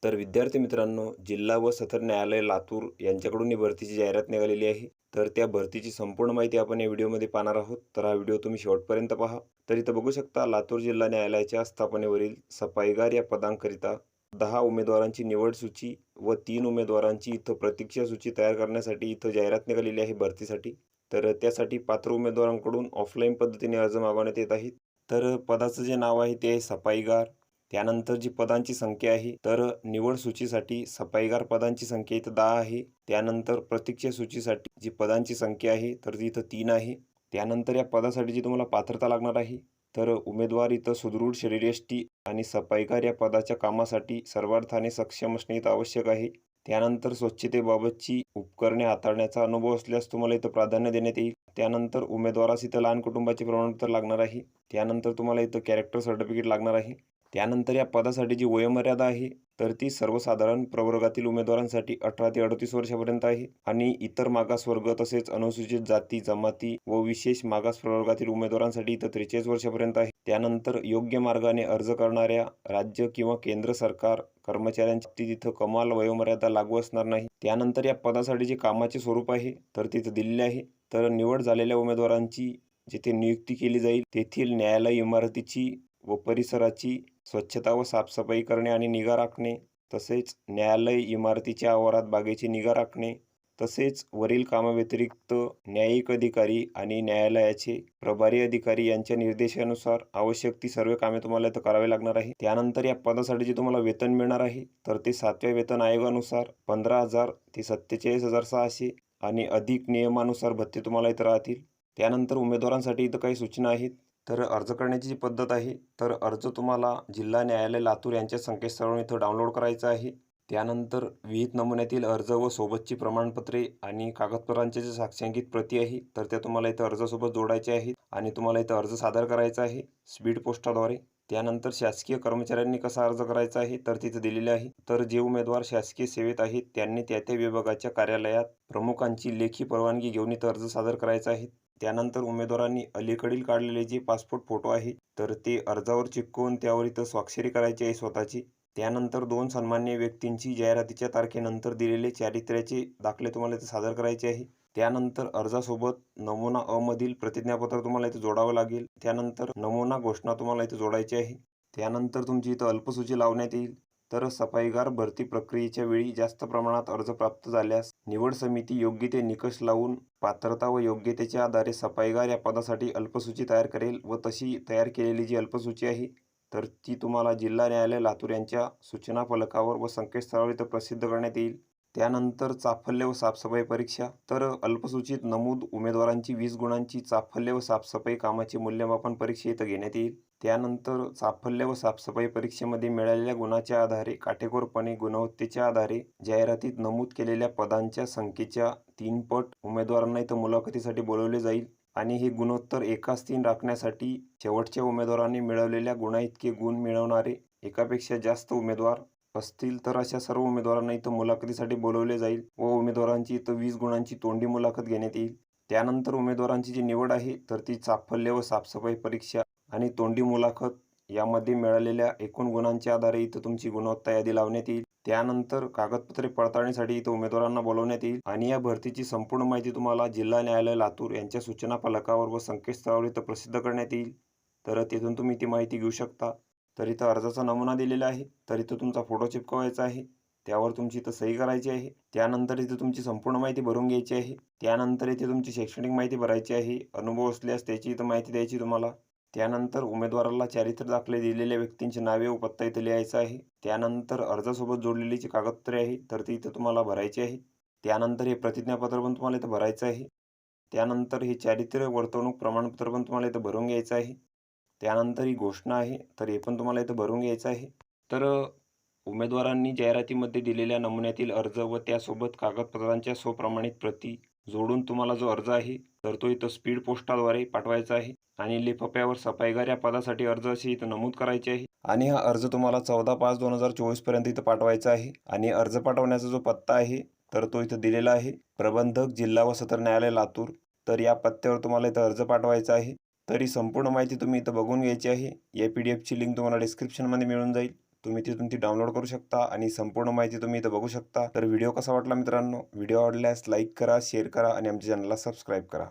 तर विद्यार्थी मित्रांनो, जिल्हा व सत्र न्यायालय लातूर यांच्याकडून ही भरतीची जाहिरात निघालेली आहे. तर त्या भरतीची संपूर्ण माहिती आपण या व्हिडिओमध्ये पाहणार आहोत. तर हा व्हिडिओ तुम्ही शेवटपर्यंत पहा. तर इथं बघू शकता, लातूर जिल्हा न्यायालयाच्या स्थापनेवरील सफाईगार या पदांकरिता 10 उमेदवारांची निवड सूची व 3 उमेदवारांची इथं प्रतीक्षा सूची तयार करण्यासाठी इथं जाहिरात निघालेली आहे भरतीसाठी. तर त्यासाठी पात्र उमेदवारांकडून ऑफलाईन पद्धतीने अर्ज मागवण्यात येत आहेत. तर पदाचं जे नाव आहे ते आहे सफाईगार. त्यानंतर जी पदांची संख्या आहे, तर निवड सूचीसाठी सफाईगार पदांची संख्या इथं 10 आहे. त्यानंतर प्रतीक्षा सूचीसाठी जी पदांची संख्या आहे, तर ती इथं 3 आहे. त्यानंतर या पदासाठी जी तुम्हाला पात्रता लागणार आहे, तर उमेदवार इथं सुदृढ शरीरयष्टी आणि सफाईगार या पदाच्या कामासाठी सर्वार्थाने सक्षम असणे इथं आवश्यक आहे. त्यानंतर स्वच्छतेबाबतची उपकरणे हाताळण्याचा अनुभव असल्यास तुम्हाला इथं प्राधान्य देण्यात येईल. त्यानंतर उमेदवारास इथं लहान कुटुंबाचे प्रमाणपत्र लागणार आहे. त्यानंतर तुम्हाला इथं कॅरेक्टर सर्टिफिकेट लागणार आहे. त्यानंतर या पदासाठी जी वयोमर्यादा आहे, तर ती सर्वसाधारण प्रवर्गातील उमेदवारांसाठी 18 ते 38 वर्षापर्यंत आहे आणि इतर मागासवर्ग तसेच अनुसूचित जाती, जमाती व विशेष मागास प्रवर्गातील उमेदवारांसाठी इथं 43 वर्षापर्यंत आहे. त्यानंतर योग्य मार्गाने अर्ज करणाऱ्या राज्य किंवा केंद्र सरकार कर्मचाऱ्यांच्या बाबतीत इथं कमाल वयोमर्यादा लागू असणार नाही. त्यानंतर या पदासाठी जे कामाचे स्वरूप आहे, तर तिथं दिलेले आहे. तर निवड झालेल्या उमेदवारांची जिथे नियुक्ती केली जाईल, तेथील न्यायालय इमारतीची व परिसराची स्वच्छता व साफसफाई करणे आणि निगा राखणे, तसेच न्यायालय इमारतीच्या आवारात बागेची निगा राखणे, तसेच वरील कामाव्यतिरिक्त न्यायिक अधिकारी आणि न्यायालयाचे प्रभारी अधिकारी यांच्या निर्देशानुसार आवश्यक ती सर्व कामे तुम्हाला इथं करावी लागणार आहे. त्यानंतर या पदासाठी जे तुम्हाला वेतन मिळणार आहे, तर ते 7व्या वेतन आयोगानुसार 15,000 ते 47,600 आणि अधिक नियमानुसार भत्ते तुम्हाला इथं राहतील. त्यानंतर उमेदवारांसाठी इथं काही सूचना आहेत. तर अर्ज करण्याची जी पद्धत आहे, तर अर्ज तुम्हाला जिल्हा न्यायालय लातूर यांच्या संकेतस्थळावरून इथं डाउनलोड करायचा आहे. त्यानंतर विहित नमुन्यातील अर्ज व सोबतची प्रमाणपत्रे आणि कागदपत्रांच्या जे साक्षांकित प्रती आहे, तर त्या तुम्हाला इथं अर्जासोबत जोडायच्या आहेत आणि तुम्हाला इथं अर्ज सादर करायचा आहे स्पीड पोस्टाद्वारे. त्यानंतर शासकीय कर्मचाऱ्यांनी कसा अर्ज करायचा आहे, तर तिथं दिलेले आहे. तर जे उमेदवार शासकीय सेवेत आहेत, त्यांनी त्या विभागाच्या कार्यालयात प्रमुखांची लेखी परवानगी घेऊन इथं अर्ज सादर करायचा आहे. त्यानंतर उमेदवारांनी अलीकडील काढलेले जे पासपोर्ट फोटो आहे, तर ते अर्जावर चिकटवून त्यावर इथं स्वाक्षरी करायची आहे स्वतःची. त्यानंतर 2 सन्मान्य व्यक्तींची जाहिरातीच्या तारखेनंतर दिलेले चारित्र्याचे दाखले तुम्हाला इथं सादर करायचे आहे. त्यानंतर अर्जासोबत नमुना अ मधील प्रतिज्ञापत्र तुम्हाला इथं जोडावं लागेल. त्यानंतर नमुना घोषणा तुम्हाला इथं जोडायची आहे. त्यानंतर तुमची इथं अल्पसूची लावण्यात येईल. तर सफाईगार भरती प्रक्रियेच्या वेळी जास्त प्रमाणात अर्ज प्राप्त झाल्यास निवड समिती योग्य ते निकष लावून पात्रता व योग्यतेच्या आधारे सफाईगार या पदासाठी अल्पसूची तयार करेल व तशी तयार केलेली जी अल्पसूची आहे, तर ती तुम्हाला जिल्हा न्यायालय लातूर यांच्या सूचना फलकावर व संकेतस्थळावर इथं प्रसिद्ध करण्यात येईल. त्यानंतर चाफल्य व साफसफाई परीक्षा. तर अल्पसूचित नमूद उमेदवारांची 20 गुणांची चाफल्य व साफसफाई कामाचे मूल्यमापन परीक्षा इथं घेण्यात येईल. त्यानंतर चाफल्य व साफसफाई परीक्षेमध्ये मिळालेल्या गुणाच्या आधारे काटेकोरपणे गुणवत्तेच्या आधारे जाहिरातीत नमूद केलेल्या पदांच्या संख्येच्या 3 पट उमेदवारांना इथं मुलाखतीसाठी बोलावले जाईल आणि हे गुणोत्तर एकाच 3 राखण्यासाठी शेवटच्या उमेदवारांनी मिळवलेल्या गुणाइतके गुण मिळवणारे एकापेक्षा जास्त उमेदवार असतील तर अशा सर्व उमेदवारांना इथं मुलाखतीसाठी बोलावले जाईल व उमेदवारांची इथं 20 गुणांची तोंडी मुलाखत घेण्यात येईल. त्यानंतर उमेदवारांची जी निवड आहे, तर ती चाफल्य व साफसफाई परीक्षा आणि तोंडी मुलाखत यामध्ये मिळालेल्या एकूण गुणांच्या आधारे इथं तुमची गुणवत्ता यादी लावण्यात येईल. त्यानंतर कागदपत्रे पडताळणीसाठी इथं उमेदवारांना बोलावण्यात येईल आणि या भरतीची संपूर्ण माहिती तुम्हाला जिल्हा न्यायालय लातूर यांच्या सूचना फलकावर व संकेतस्थळावर इथं प्रसिद्ध करण्यात येईल. तर तिथून तुम्ही ती माहिती घेऊ शकता. तर इथं अर्जाचा नमुना दिलेला आहे. तर इथं तुमचा फोटो चिपकवायचा आहे. त्यावर तुमची इथं सही करायची आहे. त्यानंतर इथे तुमची संपूर्ण माहिती भरून घ्यायची आहे. त्यानंतर इथे तुमची शैक्षणिक माहिती भरायची आहे. अनुभव असल्यास त्याची इथं माहिती द्यायची तुम्हाला. त्यानंतर उमेदवाराला चारित्र्य दाखले दिलेल्या व्यक्तींची नावे व पत्ता इथं लिहायचा आहे. त्यानंतर अर्जासोबत जोडलेली जी कागदपत्रे आहे, तर ती इथं तुम्हाला भरायची आहे. त्यानंतर हे प्रतिज्ञापत्र पण तुम्हाला इथं भरायचं आहे. त्यानंतर हे चारित्र्य वर्तवणूक प्रमाणपत्र पण तुम्हाला इथं भरून घ्यायचं आहे. त्यानंतर ही घोषणा आहे, तर हे पण तुम्हाला इथं भरून घ्यायचं आहे. तर उमेदवारांनी जाहिरातीमध्ये दिलेल्या नमुन्यातील अर्ज व त्यासोबत कागदपत्रांच्या स्वप्रमाणित प्रती जोडून तुम्हाला जो अर्ज आहे, तर तो इथं स्पीड पोस्टाद्वारे पाठवायचा आहे आणि लिफाफ्यावर सफाईगार या पदासाठी अर्ज अशी इथं नमूद करायची आहे आणि हा अर्ज तुम्हाला 14/5/2024 पर्यंत इथं पाठवायचा आहे आणि अर्ज पाठवण्याचा जो पत्ता आहे, तर तो इथं दिलेला आहे. प्रबंधक जिल्हा व सत्र न्यायालय लातूर. तर या पत्त्यावर तुम्हाला इथं अर्ज पाठवायचा आहे. तर ही संपूर्ण माहिती तुम्ही इथं बघून घ्यायची आहे. या PDF ची लिंक तुम्हाला डिस्क्रिप्शनमध्ये मिळून जाईल. तुम्ही तिथून ती डाउनलोड करू शकता आणि संपूर्ण माहिती तुम्ही इथं बघू शकता. तर व्हिडिओ कसा वाटला मित्रांनो? व्हिडिओ आवडल्यास लाईक करा, शेअर करा आणि आमच्या चॅनलला सबस्क्राईब करा.